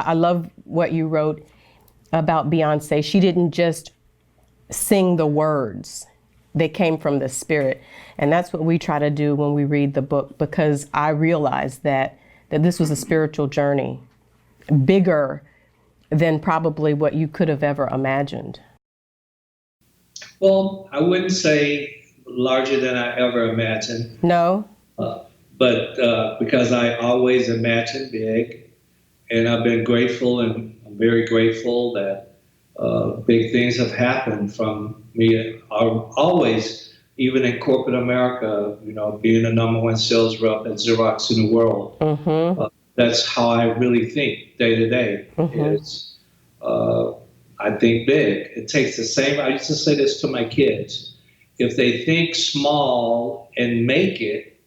I love what you wrote about Beyonce. She didn't just sing the words. They came from the spirit. And that's what we try to do when we read the book, because I realized that this was a spiritual journey, bigger than probably what you could have ever imagined. Well, I wouldn't say larger than I ever imagined. No? But because I always imagine big, and I've been grateful, and I'm very grateful that big things have happened from me. Always, even in corporate America, being the number one sales rep at Xerox in the world. Mm-hmm. That's how I really think day to day. Is I think big. It takes the same. I used to say this to my kids: if they think small and make it,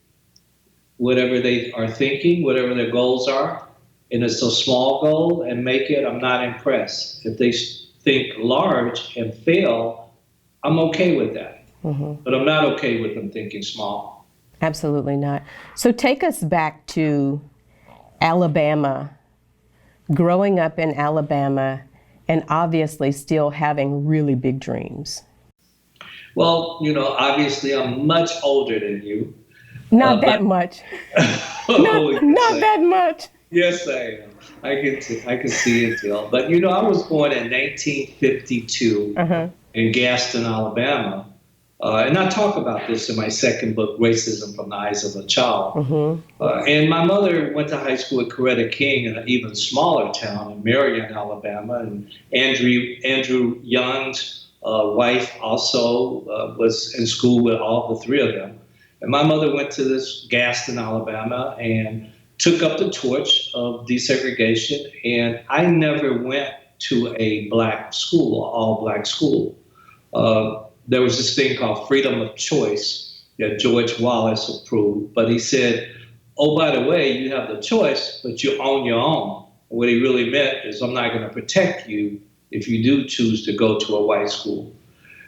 whatever they are thinking, whatever their goals are, and it's a small goal and make it, I'm not impressed. If they think large and fail, I'm okay with that. Mm-hmm. But I'm not okay with them thinking small. Absolutely not. So take us back to Alabama, growing up in Alabama, and obviously still having really big dreams. Well, obviously I'm much older than you. Not that much. Not that much. Yes, I am. I can see it, Jill. But I was born in 1952 in Gaston, Alabama. And I talk about this in my second book, Racism from the Eyes of a Child. And my mother went to high school at Coretta King in an even smaller town in Marion, Alabama. And Andrew Young's wife also was in school with all the three of them. And my mother went to this Gaston, Alabama, and took up the torch of desegregation. And I never went to a black school, all black school. There was this thing called freedom of choice that George Wallace approved. But he said, oh, by the way, you have the choice, but you own your own. And what he really meant is, I'm not going to protect you if you do choose to go to a white school.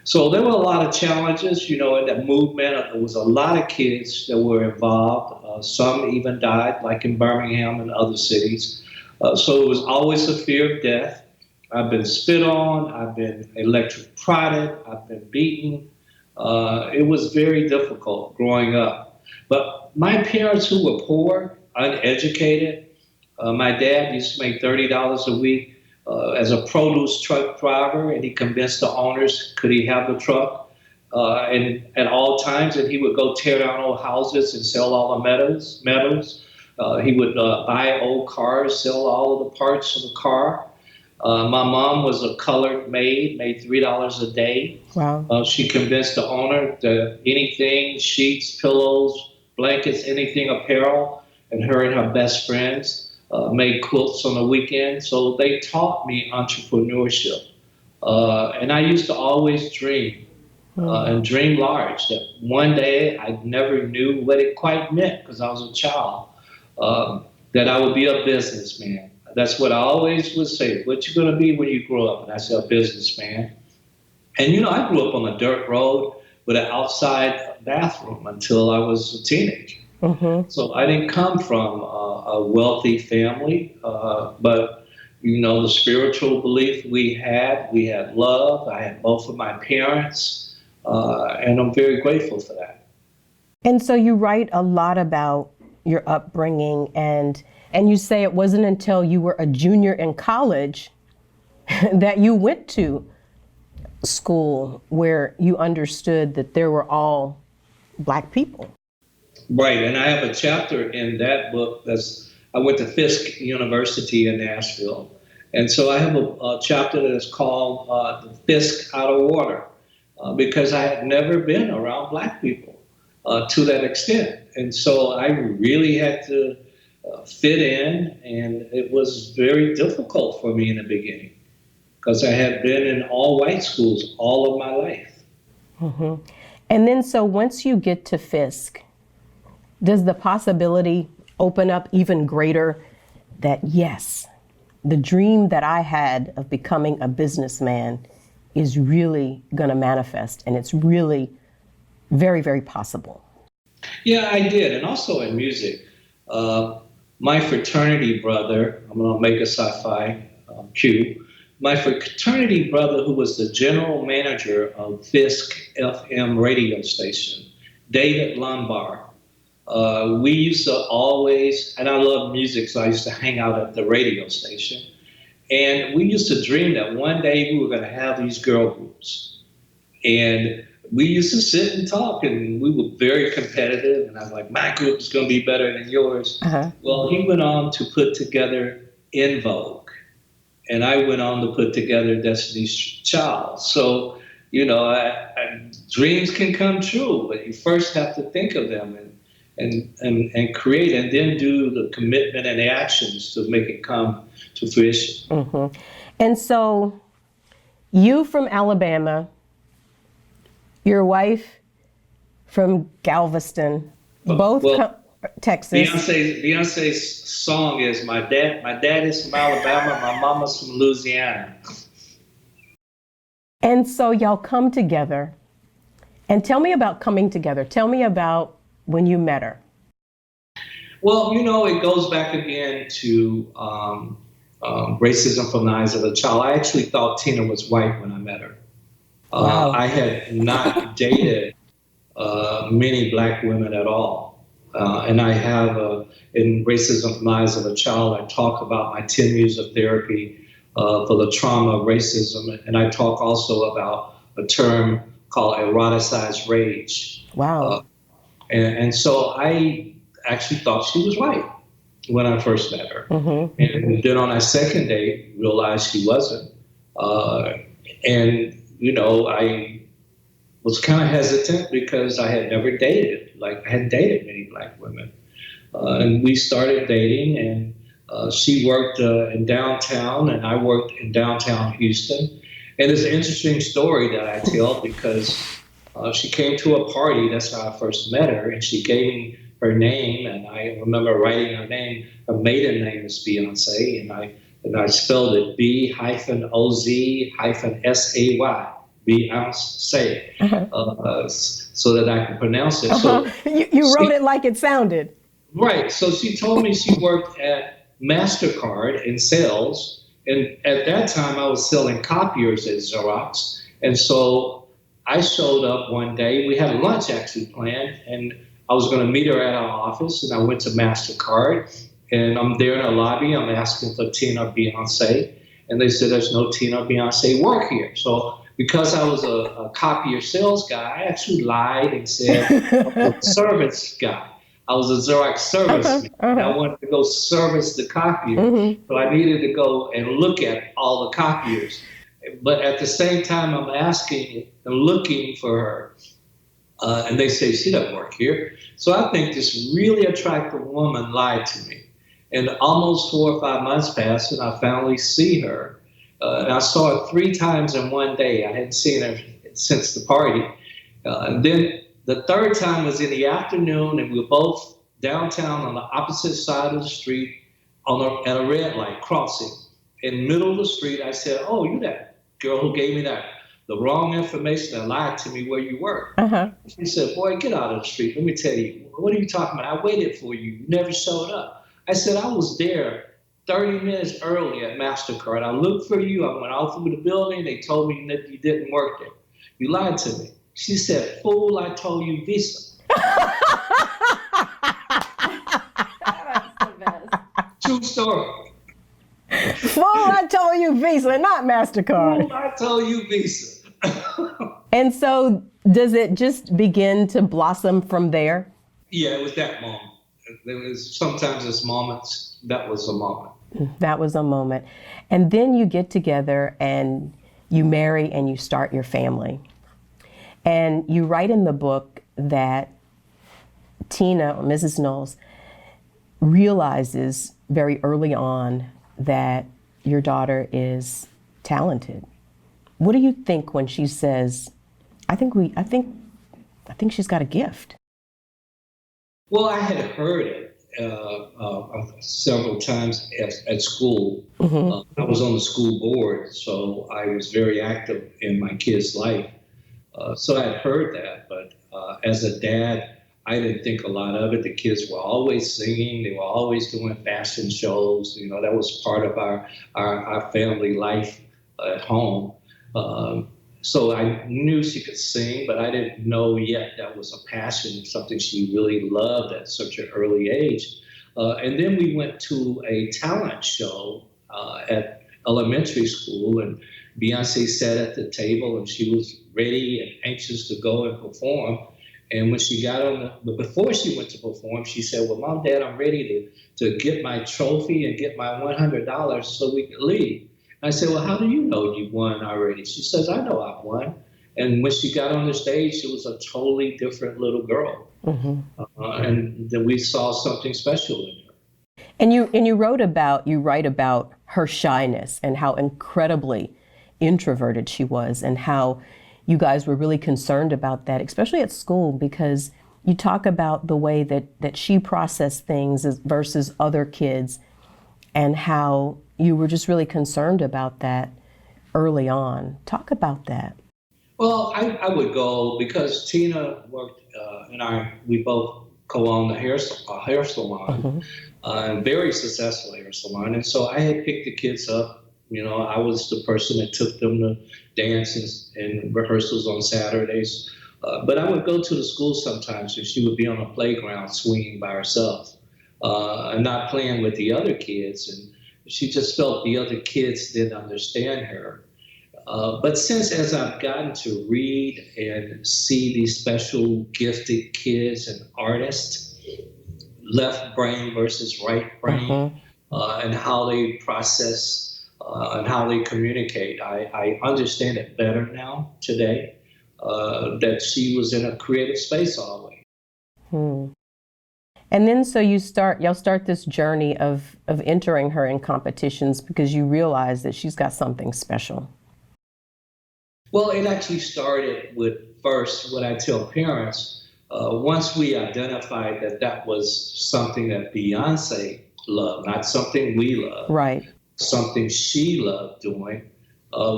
So there were a lot of challenges, in that movement. There was a lot of kids that were involved. Some even died, like in Birmingham and other cities. So it was always a fear of death. I've been spit on. I've been electric prodded. I've been beaten. It was very difficult growing up. But my parents, who were poor, uneducated, my dad used to make $30 a week as a produce truck driver, and he convinced the owners, could he have the truck? And at all times, and he would go tear down old houses and sell all the metals. He would buy old cars, sell all of the parts of the car. My mom was a colored maid, made $3 a day. Wow. She convinced the owner that anything, sheets, pillows, blankets, anything apparel, and her best friends made quilts on the weekend. So they taught me entrepreneurship. And I used to always dream and dream large, that one day I never knew what it quite meant because I was a child, that I would be a businessman. That's what I always would say. What you going to be when you grow up? And I said, a businessman. And, I grew up on a dirt road with an outside bathroom until I was a teenager. So I didn't come from a wealthy family, but, the spiritual belief we had love. I had both of my parents, and I'm very grateful for that. And so you write a lot about your upbringing, and you say it wasn't until you were a junior in college that you went to school where you understood that there were all Black people. Right, and I have a chapter in that book I went to Fisk University in Nashville. And so I have a chapter that is called Fisk Out of Water, because I had never been around Black people to that extent. And so I really had to fit in, and it was very difficult for me in the beginning because I had been in all white schools all of my life. And then so once you get to Fisk, does the possibility open up even greater that, yes, the dream that I had of becoming a businessman is really going to manifest, and it's really very, very possible? Yeah, I did. And also in music, my fraternity brother, I'm going to make a sci-fi cue, my fraternity brother, who was the general manager of Fisk FM radio station, David Lombard, we used to always, and I love music, so I used to hang out at the radio station. And we used to dream that one day we were going to have these girl groups. And we used to sit and talk, and we were very competitive. And I was like, my group is going to be better than yours. Well, he went on to put together In Vogue, and I went on to put together Destiny's Child. So, dreams can come true, but you first have to think of them and create, and then do the commitment and the actions to make it come to fruition. And so, you from Alabama, your wife from Galveston, both Texas. Beyonce's song is my dad is from Alabama, my mama's from Louisiana. And so y'all come together. And tell me about coming together. Tell me about when you met her. Well, it goes back again to racism from the eyes of a child. I actually thought Tina was white when I met her. Wow. I had not dated many Black women at all. And I have, in Racism from the Eyes of a Child, I talk about my 10 years of therapy for the trauma of racism. And I talk also about a term called eroticized rage. Wow. And so I actually thought she was white when I first met her. And then on our second date, realized she wasn't. I was kind of hesitant because I had never dated. I hadn't dated many Black women. And we started dating, and she worked in downtown, and I worked in downtown Houston. And it's an interesting story that I tell because she came to a party. That's how I first met her, and she gave me her name, and I remember writing her name. Her maiden name is Beyonce, and I spelled it B-O-Z-S-A-Y, Beyonce, so that I could pronounce it. So you wrote it like it sounded. Right. So she told me she worked at MasterCard in sales, and at that time I was selling copiers at Xerox, and so I showed up one day. We had a lunch actually planned, and I was going to meet her at our office, and I went to MasterCard, and I'm there in the lobby. I'm asking for Tina Beyonce, and they said there's no Tina Beyonce work here. So because I was a copier sales guy, I actually lied and said I was a service guy. I was a Xerox serviceman. And I wanted to go service the copier. So I needed to go and look at all the copiers. But at the same time, I'm asking and looking for her. And they say, she doesn't work here. So I think this really attractive woman lied to me. And almost 4 or 5 months passed, and I finally see her. And I saw her 3 times in one day. I hadn't seen her since the party. And then the third time was in the afternoon, and we were both downtown on the opposite side of the street at a red light crossing. In the middle of the street, I said, oh, you that girl who gave me the wrong information and lied to me where you work. She said, boy, get out of the street. Let me tell you, what are you talking about? I waited for you. You never showed up. I said, I was there 30 minutes early at MasterCard. I looked for you. I went all through the building. They told me that you didn't work there. You lied to me. She said, fool, I told you Visa. That's the best. True story. Fool, I told you Visa, not MasterCard. Fool, I told you Visa. And so does it just begin to blossom from there? Yeah, it was that moment. There was sometimes it's moments. That was a moment. That was a moment. And then you get together and you marry and you start your family. And you write in the book that Tina, or Mrs. Knowles, realizes very early on that your daughter is talented. What do you think when she says, I think she's got a gift? Well, I had heard it several times at school. I was on the school board, so I was very active in my kid's life. So I had heard that, but as a dad, I didn't think a lot of it. The kids were always singing. They were always doing fashion shows. You know, that was part of our family life at home. So I knew she could sing, but I didn't know yet that was a passion, something she really loved at such an early age. And then we went to a talent show at elementary school, and Beyonce sat at the table, and she was ready and anxious to go and perform. And when she got but before she went to perform, she said, "Well, Mom, Dad, I'm ready to get my trophy and get my $100 so we can leave." I said, "Well, how do you know you won already?" She says, "I know I've won." And when she got on the stage, she was a totally different little girl. Mm-hmm. And then we saw something special in her. And you write about her shyness and how incredibly introverted she was, and how you guys were really concerned about that, especially at school, because you talk about the way that she processed things versus other kids, and how you were just really concerned about that early on. Talk about that. Well, I would go because Tina worked we both co-owned a hair salon, a very successful hair salon. And so I had picked the kids up. You know, I was the person that took them to dances and rehearsals on Saturdays. But I would go to the school sometimes, and she would be on a playground swinging by herself and not playing with the other kids. And she just felt the other kids didn't understand her. But since as I've gotten to read and see these special gifted kids and artists, left brain versus right brain, and how they process and how they communicate, I understand it better now today, that she was in a creative space always. And then so y'all start this journey of entering her in competitions because you realize that she's got something special. Well, it actually started with first what I tell parents. Once we identified that was something that Beyonce loved, not something we loved, right? Something she loved doing,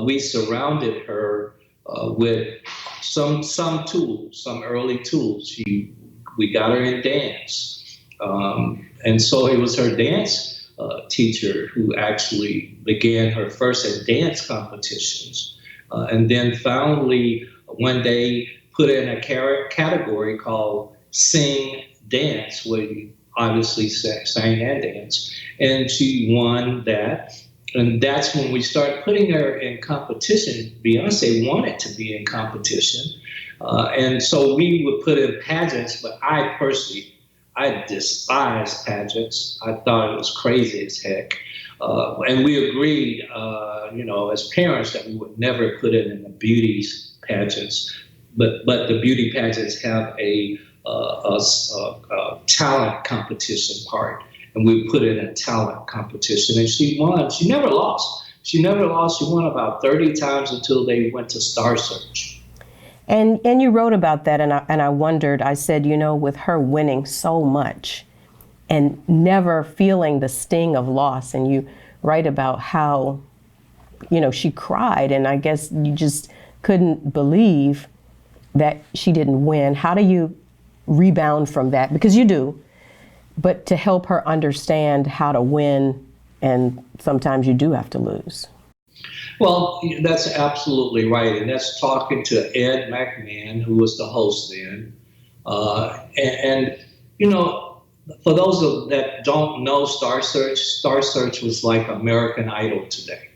we surrounded her with some tools, some early tools. We got her in dance, and so it was her dance teacher who actually began her first at dance competitions. And then finally, one day, put in a category called Sing Dance, where you obviously sang and danced. And she won that. And that's when we started putting her in competition. Beyonce wanted to be in competition. And so we would put in pageants, but I despised pageants. I thought it was crazy as heck. And we agreed, as parents, that we would never put it in the beauty pageants, but the beauty pageants have a talent competition part, and we put it in a talent competition. And she won. She never lost. She won about 30 times until they went to Star Search. And you wrote about that, and I wondered. I said, with her winning so much and never feeling the sting of loss, and you write about how, she cried, and I guess you just couldn't believe that she didn't win. How do you rebound from that? Because you do, but to help her understand how to win, and sometimes you do have to lose. Well, that's absolutely right. And that's talking to Ed McMahon, who was the host then. For those that don't know Star Search was like American Idol today.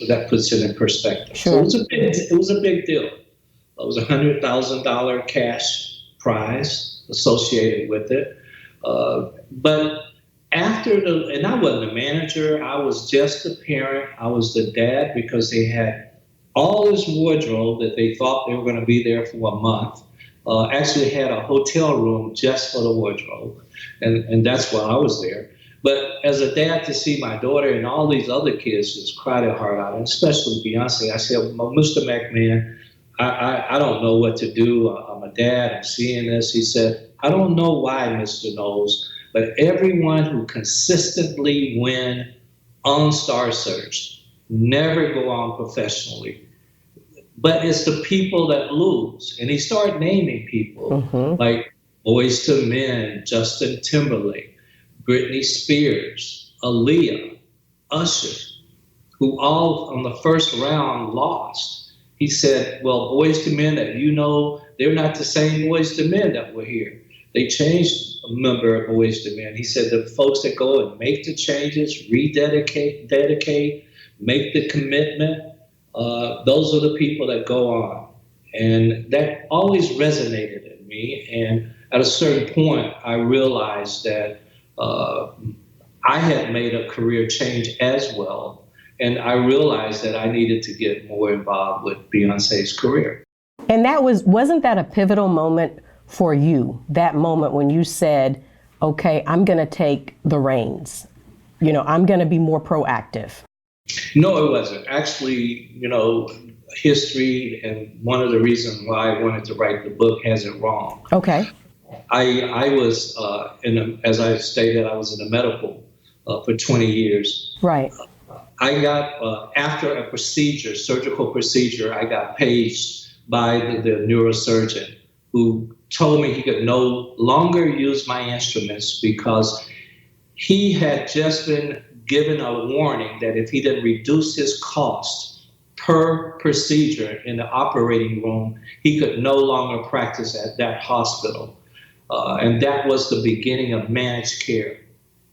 That puts it in perspective. Sure. So it was a big deal. It was $100,000 cash prize associated with it. But and I wasn't the manager, I was just the parent, I was the dad, because they had all this wardrobe that they thought they were going to be there for a month. Actually had a hotel room just for the wardrobe, and that's why I was there. But as a dad, to see my daughter and all these other kids just cry their heart out, and especially Beyonce, I said, well, Mr. McMahon, I don't know what to do. I'm a dad, I'm seeing this. He said, I don't know why, Mr. Knowles, but everyone who consistently win on Star Search never go on professionally. But it's the people that lose. And he started naming people like Boyz II Men, Justin Timberlake, Britney Spears, Aaliyah, Usher, who all on the first round lost. He said, well, Boyz II Men that you know, they're not the same Boyz II Men that were here. They changed a member of Boyz II Men. He said the folks that go and make the changes, dedicate, make the commitment, those are the people that go on. And that always resonated in me. And at a certain point, I realized that I had made a career change as well. And I realized that I needed to get more involved with Beyonce's career. And wasn't that a pivotal moment for you? That moment when you said, okay, I'm going to take the reins. You know, I'm going to be more proactive. No, it wasn't. Actually, you know, history and one of the reasons why I wanted to write the book has it wrong. Okay. I was, as I stated, I was in the medical for 20 years. Right. I got, after a procedure, surgical procedure, I got paged by the neurosurgeon who told me he could no longer use my instruments because he had just been given a warning that if he didn't reduce his cost per procedure in the operating room, he could no longer practice at that hospital. And that was the beginning of managed care.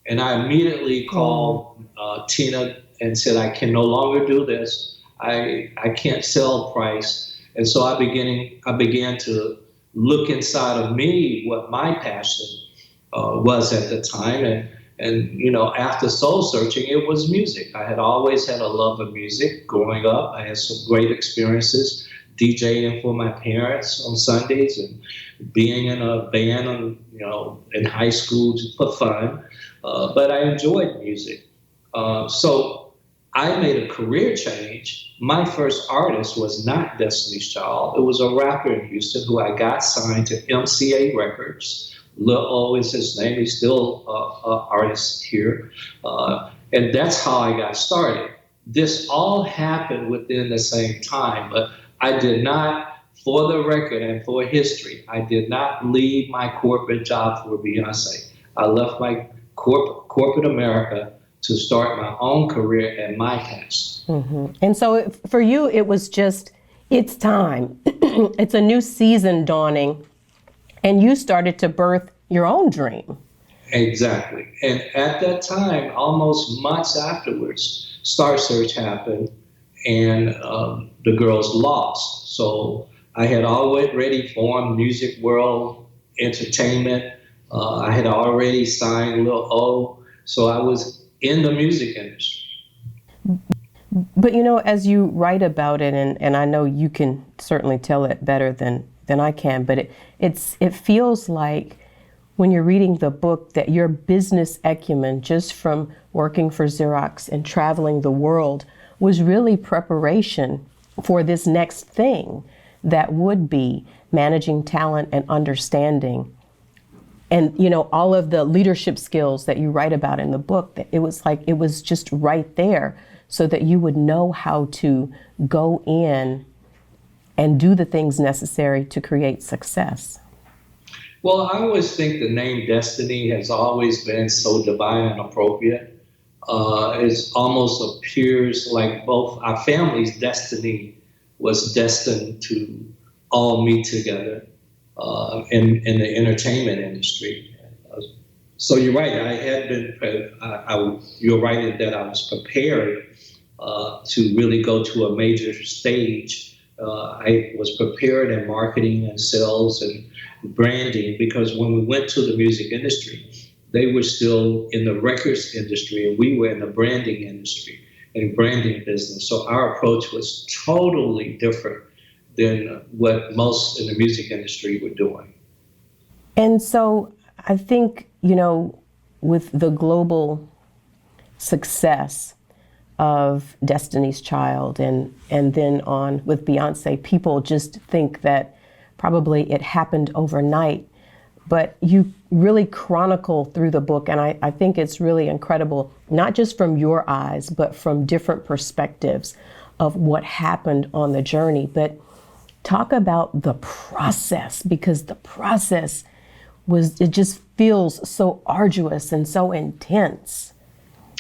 And I immediately called Tina and said, I can no longer do this. I can't sell price. And so I began to look inside of me what my passion was at the time. And you know, after soul searching, it was music. I had always had a love of music growing up. I had some great experiences DJing for my parents on Sundays and being in a band, in high school for fun. But I enjoyed music. So I made a career change. My first artist was not Destiny's Child. It was a rapper in Houston who I got signed to MCA Records. Lil O is his name. He's still an artist here. And that's how I got started. This all happened within the same time, but I did not, for the record and for history, I did not leave my corporate job for Beyonce. I left my corporate America to start my own career at my pace. Mm-hmm. And so for you, it was just, it's time. It's a new season dawning, and you started to birth your own dream. Exactly. And at that time, almost months afterwards, Star Search happened, and the girls lost. So I had already formed Music World Entertainment. I had already signed Lil O. So I was in the music industry. But as you write about it, and I know you can certainly tell it better than I can, but it feels like when you're reading the book that your business acumen, just from working for Xerox and traveling the world, was really preparation for this next thing that would be managing talent and understanding. And, all of the leadership skills that you write about in the book, that it was just right there so that you would know how to go in and do the things necessary to create success. Well, I always think the name Destiny has always been so divine and appropriate. It almost appears like both our family's destiny was destined to all meet together. In the entertainment industry. So you're right, I had been, you're right in that I was prepared to really go to a major stage. I was prepared in marketing and sales and branding, because when we went to the music industry, they were still in the records industry and we were in the branding industry and branding business. So our approach was totally different than what most in the music industry were doing. And so I think, with the global success of Destiny's Child and then on with Beyonce, people just think that probably it happened overnight. But you really chronicle through the book, and I think it's really incredible, not just from your eyes, but from different perspectives of what happened on the journey. But talk about the process, because the process it just feels so arduous and so intense.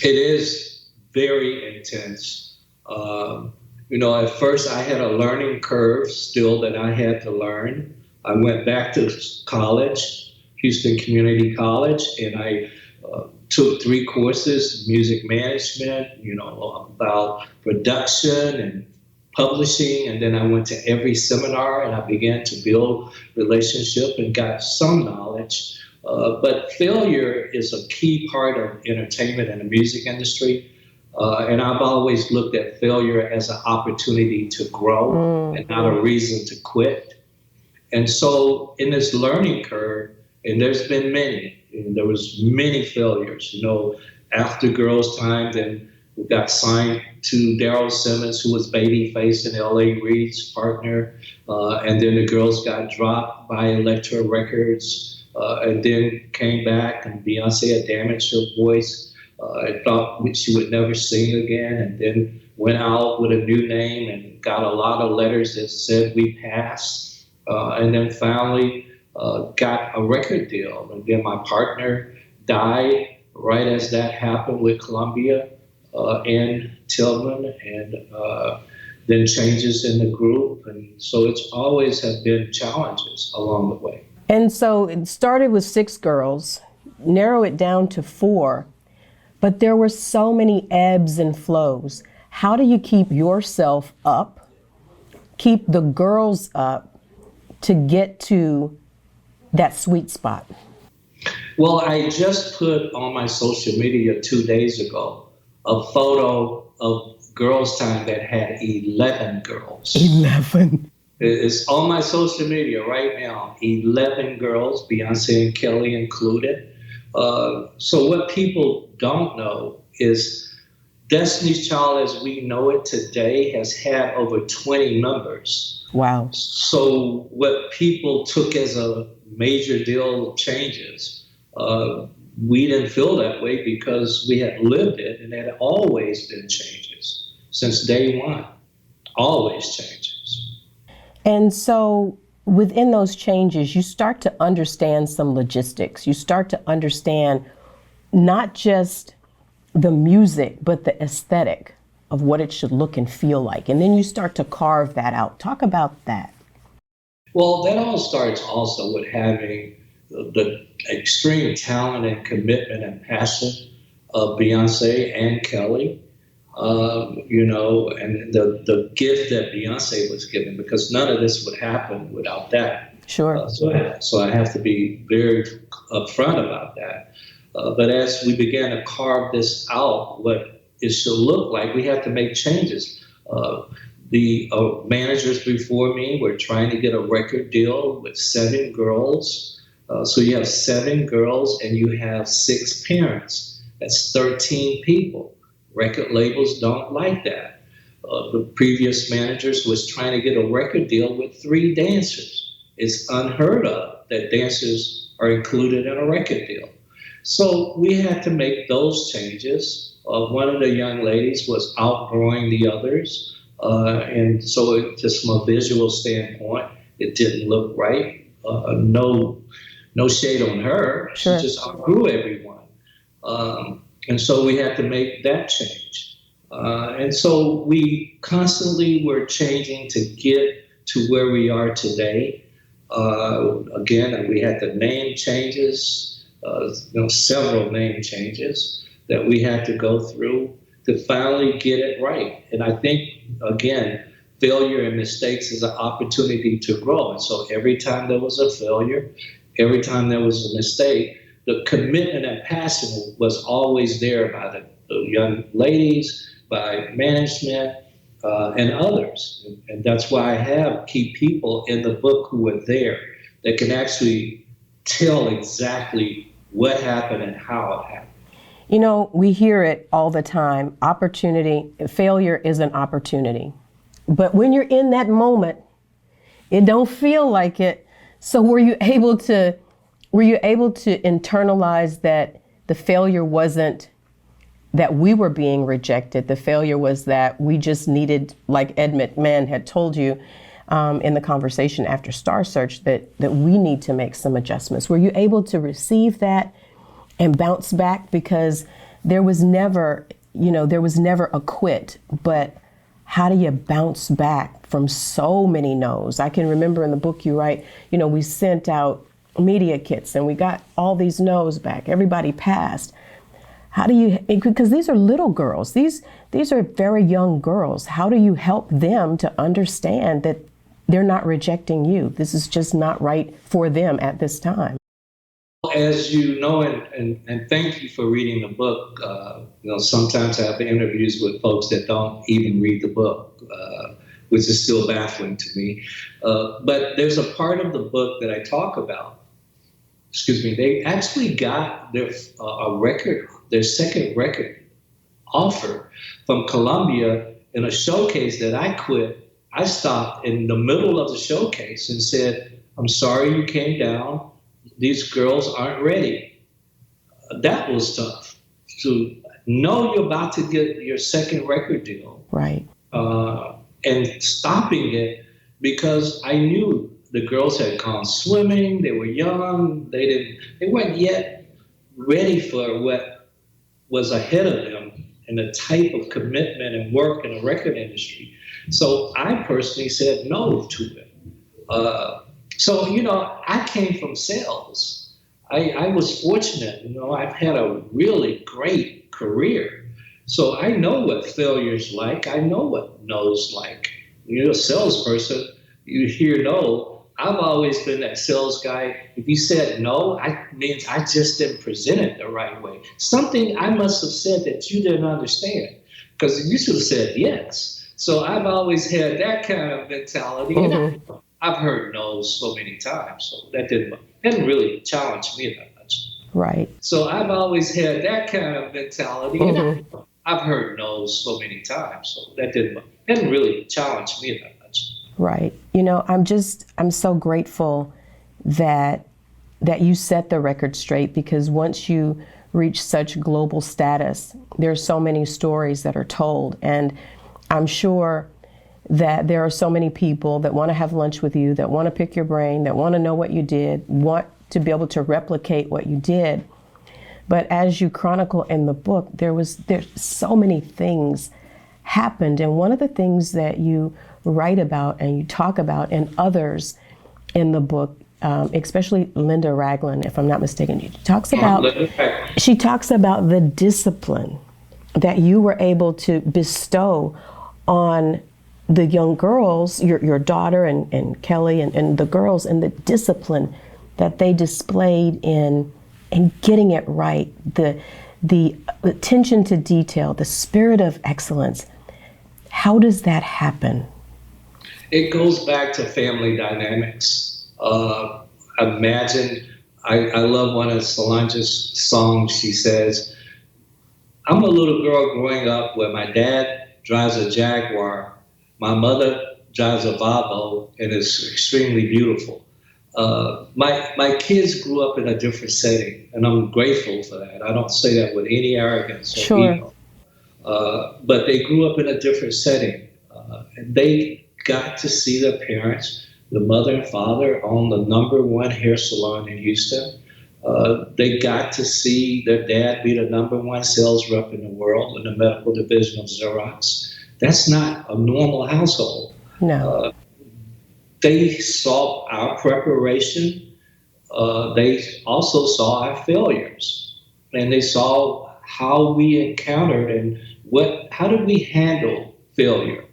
It is very intense. At first I had a learning curve still that I had to learn. I went back to college, Houston Community College, and I took 3 courses, music management, about production and publishing. And then I went to every seminar and I began to build relationship and got some knowledge. But failure is a key part of entertainment and the music industry. And I've always looked at failure as an opportunity to grow and not a reason to quit. And so in this learning curve, and there's been many, and there was many failures, after Girls Time, then we got signed to Daryl Simmons, who was Babyface and L.A. Reid's partner. And then the Girls got dropped by Elektra Records, and then came back, and Beyonce had damaged her voice. I thought she would never sing again, and then went out with a new name and got a lot of letters that said we passed, and then finally got a record deal. And then my partner died right as that happened with Columbia and Tillman, and then changes in the group. And so it's always have been challenges along the way. And so it started with 6 girls, narrow it down to 4. But there were so many ebbs and flows. How do you keep yourself up, keep the girls up to get to that sweet spot? Well, I just put on my social media 2 days ago a photo of Girls Time that had 11 girls. 11. It's on my social media right now, 11 girls, Beyonce and Kelly included. So what people don't know is Destiny's Child as we know it today has had over 20 members. Wow. So what people took as a major deal of changes, we didn't feel that way because we had lived it, and there had always been changes since day one, always changes. And so within those changes, you start to understand some logistics. You start to understand not just the music, but the aesthetic of what it should look and feel like. And then you start to carve that out. Talk about that. Well, that all starts also with having the extreme talent and commitment and passion of Beyonce and Kelly. And the gift that Beyonce was given, because none of this would happen without that. Sure. So I have to be very upfront about that. But as we began to carve this out, what it should look like, we had to make changes. The managers before me were trying to get a record deal with 7 girls. So you have 7 girls and you have 6 parents. That's 13 people. Record labels don't like that. The previous managers was trying to get a record deal with 3 dancers. It's unheard of that dancers are included in a record deal. So we had to make those changes. One of the young ladies was outgrowing the others. And so just from a visual standpoint, it didn't look right. No shade on her. Sure. She just outgrew everyone. And so we had to make that change. And so we constantly were changing to get to where we are today. Again, we had the name changes, several name changes that we had to go through to finally get it right. And I think, again, failure and mistakes is an opportunity to grow. And so every time there was a failure, every time there was a mistake, the commitment and passion was always there by the young ladies, by management, and others. And that's why I have key people in the book who were there that can actually tell exactly what happened and how it happened. We hear it all the time. Failure is an opportunity. But when you're in that moment, it don't feel like it. So were you able to internalize that the failure wasn't that we were being rejected? The failure was that we just needed, like Ed McMahon had told you, in the conversation after Star Search that we need to make some adjustments. Were you able to receive that and bounce back? Because there was never a quit, but how do you bounce back from so many no's? I can remember in the book you write, we sent out media kits and we got all these no's back. Everybody passed. How do you, because these are little girls, these are very young girls. How do you help them to understand that they're not rejecting you? This is just not right for them at this time. As you know, and thank you for reading the book. Sometimes I have interviews with folks that don't even read the book, which is still baffling to me. But there's a part of the book that I talk about. They actually got their second record offer from Columbia in a showcase that I quit. I stopped in the middle of the showcase and said, "I'm sorry you came down. These girls aren't ready." That was tough to know you're about to get your second record deal. Right. And stopping it because I knew the girls had gone swimming. They were young. They weren't yet ready for what was ahead of them and the type of commitment and work in the record industry. So I personally said no to it. I came from sales. I was fortunate. I've had a really great career. So I know what failure's like. I know what no's like. You're a salesperson. You hear no. I've always been that sales guy. If you said no, it means I just didn't present it the right way. Something I must have said that you didn't understand, because you should have said yes. So I've always had that kind of mentality. And I've heard no's so many times, so that didn't really challenge me that much. Right. So I've always had that kind of mentality. And I've heard no's so many times, so that didn't really challenge me that much. Right. I'm so grateful that you set the record straight, because once you reach such global status, there's so many stories that are told. And I'm sure that there are so many people that want to have lunch with you, that want to pick your brain, that want to know what you did, want to be able to replicate what you did. But as you chronicle in the book, there's so many things happened. And one of the things that you write about and you talk about, and others in the book, especially Linda Ragland, if I'm not mistaken, she talks about the discipline that you were able to bestow on the young girls, your daughter and Kelly and the girls, and the discipline that they displayed in getting it right, the attention to detail, the spirit of excellence. How does that happen? It goes back to family dynamics. Imagine, I love one of Solange's songs. She says, "I'm a little girl growing up where my dad drives a Jaguar, my mother drives a Volvo, and is extremely beautiful. My kids grew up in a different setting, and I'm grateful for that. I don't say that with any arrogance or ego. But they grew up in a different setting, and they got to see their parents, the mother and father, own the #1 hair salon in Houston. They got to see their dad be the #1 sales rep in the world in the medical division of Xerox. That's not a normal household. No. They saw our preparation. They also saw our failures, and they saw how we encountered and how did we handle failure.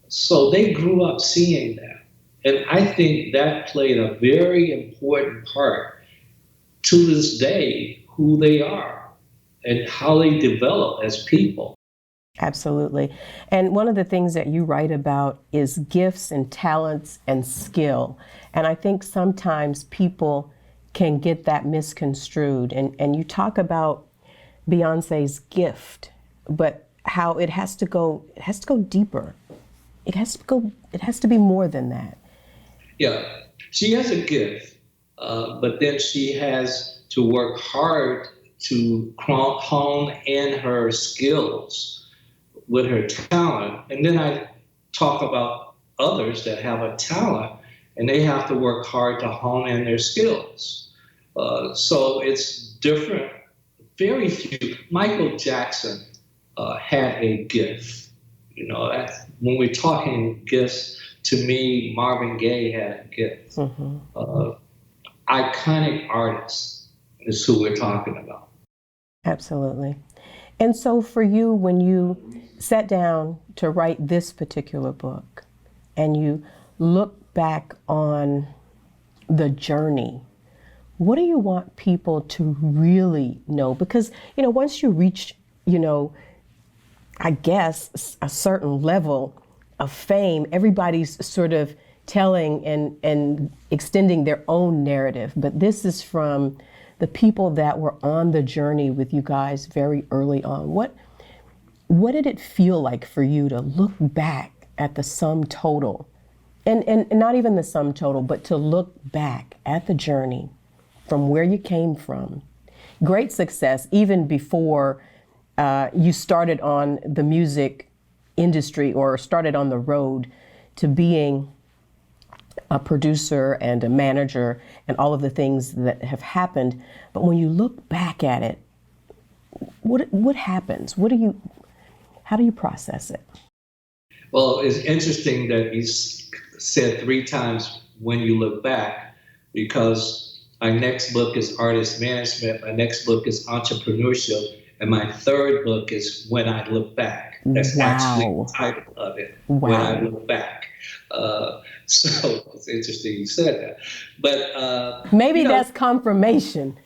So they grew up seeing that. And I think that played a very important part to this day, who they are and how they develop as people. Absolutely. And one of the things that you write about is gifts and talents and skill. And I think sometimes people can get that misconstrued. And you talk about Beyonce's gift, but how it has to go deeper. It has to be more than that. Yeah, she has a gift, but then she has to work hard to hone in her skills with her talent. And then I talk about others that have a talent, and they have to work hard to hone in their skills. So it's different. Very few. Michael Jackson had a gift. You know, when we're talking gifts, to me, Marvin Gaye had a gift. Iconic artists is who we're talking about. Absolutely. And so for you, when you sat down to write this particular book and you look back on the journey, what do you want people to really know? Because, you know, once you reach, you know, I guess a certain level of fame, everybody's sort of telling and extending their own narrative. But this is from the people that were on the journey with you guys very early on. What did it feel like for you to look back at the sum total? And not even the sum total, but to look back at the journey from where you came from. Great success, even before you started on the music industry or started on the road to being a producer and a manager and all of the things that have happened. But when you look back at it, what happens? How do you process it? Well, it's interesting that you said 3 times when you look back, because my next book is artist management, my next book is entrepreneurship, and my third book is When I Look Back. That's actually the title of it, When I Look Back. So it's interesting you said that. But maybe that's confirmation.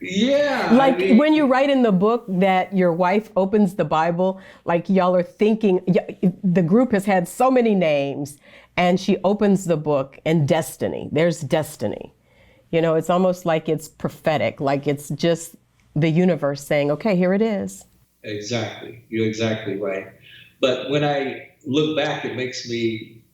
Yeah. Like when you write in the book that your wife opens the Bible, like y'all are thinking, the group has had so many names, and she opens the book and there's destiny. You know, it's almost like it's prophetic, like it's just the universe saying, okay, here it is. Exactly. You're exactly right. But when I look back, it makes me,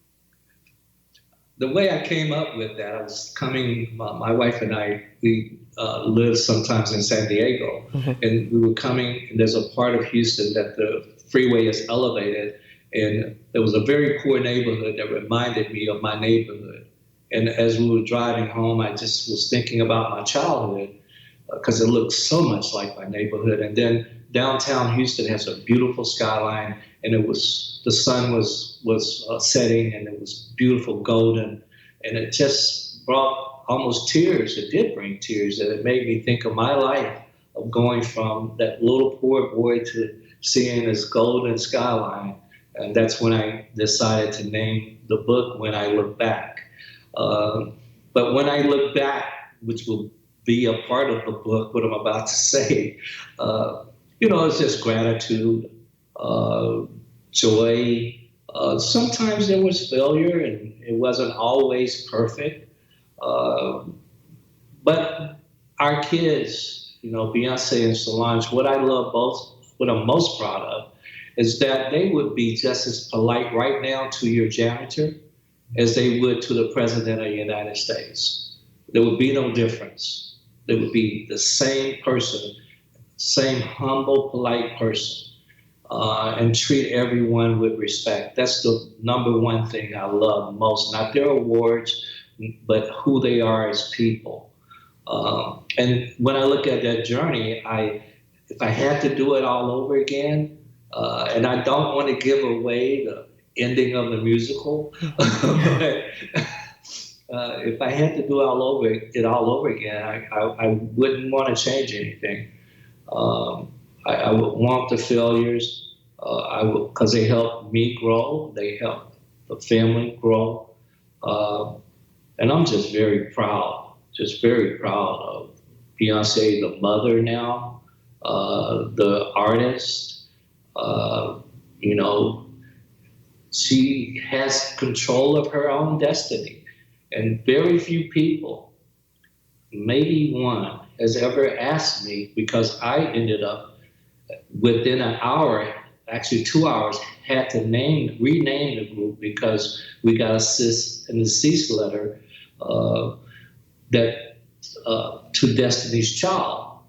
the way I came up with that, I was coming, my wife and I, we live sometimes in San Diego, and we were coming, and there's a part of Houston that the freeway is elevated, and there was a very poor neighborhood that reminded me of my neighborhood. And as we were driving home, I just was thinking about my childhood, because it looked so much like my neighborhood. And then downtown Houston has a beautiful skyline, and the sun was setting, and it was beautiful golden, and it just brought almost tears. It did bring tears, and it made me think of my life of going from that little poor boy to seeing this golden skyline. And that's when I decided to name the book When I Look Back. But when I look back, which will be a part of the book, what I'm about to say, it's just gratitude, joy. Sometimes there was failure, and it wasn't always perfect. But our kids, Beyonce and Solange, what I'm most proud of is that they would be just as polite right now to your janitor as they would to the President of the United States. There would be no difference. They would be the same person, same humble, polite person, and treat everyone with respect. That's the number one thing I love most, not their awards, but who they are as people. And when I look at that journey, if I had to do it all over again, and I don't want to give away the ending of the musical, but if I had to do it all over again, I wouldn't want to change anything. I would want the failures, because they helped me grow, they helped the family grow, and I'm just very proud of Beyonce, the mother now, the artist. She has control of her own destiny, and very few people, maybe one, has ever asked me, because I ended up within an hour, actually 2 hours, had to rename the group because we got a cease letter to Destiny's Child.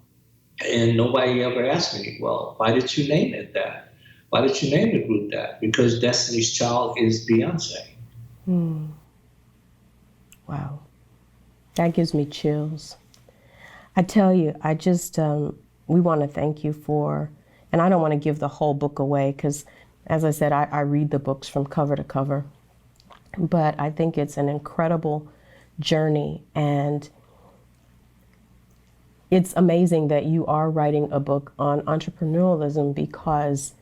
And nobody ever asked me, well, why did you name it that? Why did you name the group that? Because Destiny's Child is Beyonce. Wow. That gives me chills. I tell you, I just, we want to thank you for, and I don't want to give the whole book away because, as I said, I read the books from cover to cover. But I think it's an incredible journey, and it's amazing that you are writing a book on entrepreneurialism because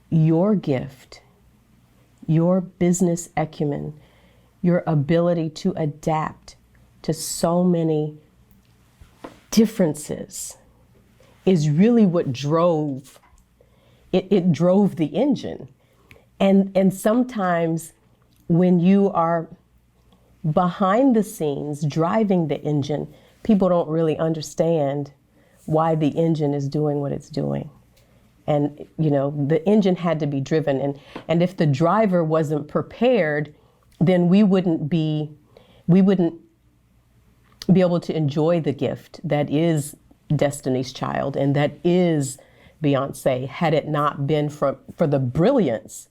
your gift, your business acumen, your ability to adapt to so many differences is really what drove it drove the engine. And sometimes when you are behind the scenes driving the engine, people don't really understand why the engine is doing what it's doing. And you know, the engine had to be driven, and if the driver wasn't prepared, then we wouldn't be able to enjoy the gift that is Destiny's Child and that is Beyonce, had it not been for the brilliance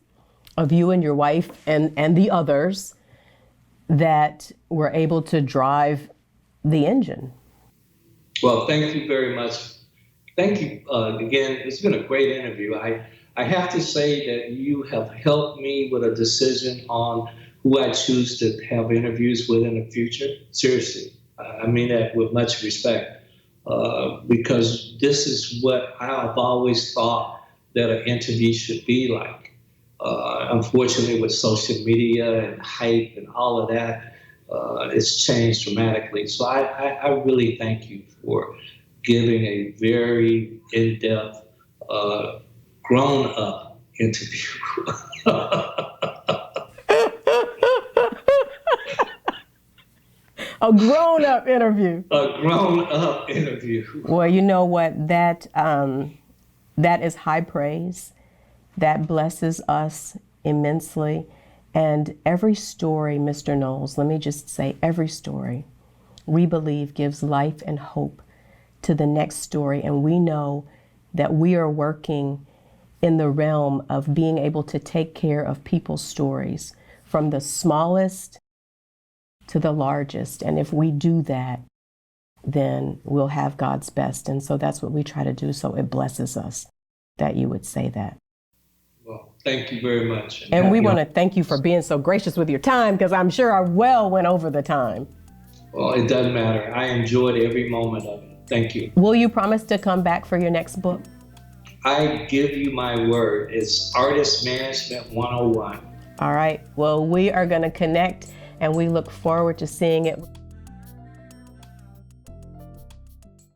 of you and your wife and the others that were able to drive the engine. Well, thank you very much. Thank you again. It's been a great interview. I have to say that you have helped me with a decision on who I choose to have interviews with in the future. Seriously, I mean that with much respect, because this is what I've always thought that an interview should be like. Unfortunately, with social media and hype and all of that, it's changed dramatically. So I really thank you for giving a very in-depth, grown-up interview. A grown-up interview. A grown-up interview. Well, you know what? That is high praise. That blesses us immensely. And every story, Mr. Knowles, let me just say, every story, we believe gives life and hope to the next story. And we know that we are working in the realm of being able to take care of people's stories from the smallest to the largest. And if we do that, then we'll have God's best. And so that's what we try to do. So it blesses us that you would say that. Well, thank you very much. And we want to thank you for being so gracious with your time, because I'm sure I well went over the time. Well, it doesn't matter. I enjoyed every moment of it. Thank you. Will you promise to come back for your next book? I give you my word. It's Artist Management 101. All right. Well, we are going to connect, and we look forward to seeing it.